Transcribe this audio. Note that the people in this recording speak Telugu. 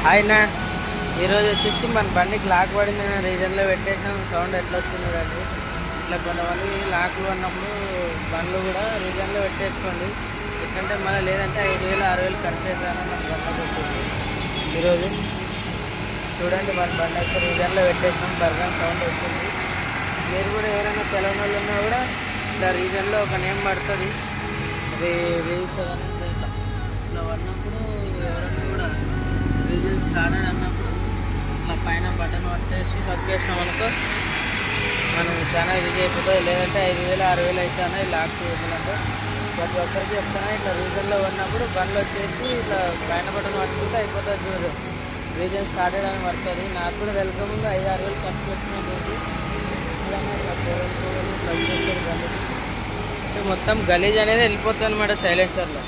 ఆయన ఈరోజు వచ్చేసి మన బండికి లాక్ పడింది రీజన్లో పెట్టేసాం. సౌండ్ ఎట్లా వస్తుంది కానీ ఇట్లా కొంతమంది లాక్లు ఉన్నప్పుడు బండ్లు కూడా రీజన్లో పెట్టేసుకోండి. ఎందుకంటే మళ్ళీ లేదంటే 5,000 6,000 ఖర్చు అవుతానని మన బండి కొట్టింది. ఈరోజు చూడండి మన బండి అయితే రీజన్లో పెట్టేసాం. బర్గన్ సౌండ్ వస్తుంది. మీరు కూడా ఎవరైనా తెలవని వాళ్ళు ఉన్నా కూడా ఇట్లా రీజన్లో ఒక నేమ్ పడుతుంది. అది రిజిస్టర్ అనేది ఇట్లా పడినప్పుడు ఎవరైనా కూడా రీజన్ స్టార్టెడ్ అన్నప్పుడు ఇట్లా పైన బటన్ పట్టేసి నొక్కేసినాం అనుకో మనం చాలా ఈజీ అయిపోతుంది. లేదంటే 5,000 6,000 అవుతానే లాక్ చేయాలంటే ప్రతి ఒక్కరికి చెప్తాను. ఇట్లా రీజన్లో ఉన్నప్పుడు బండ్లు వచ్చేసి ఇట్లా పైన బటన్ పట్టుకుంటే అయిపోతుంది. చూడు రీజన్ స్టార్టెడ్ అని పడుతుంది. నాకు కూడా వెళ్ళకముందు 5,000 6,000 ఖర్చు పెట్టినట్టు మొత్తం గలీజ్ అనేది వెళ్ళిపోతుంది అనమాట సైలెన్సర్లో.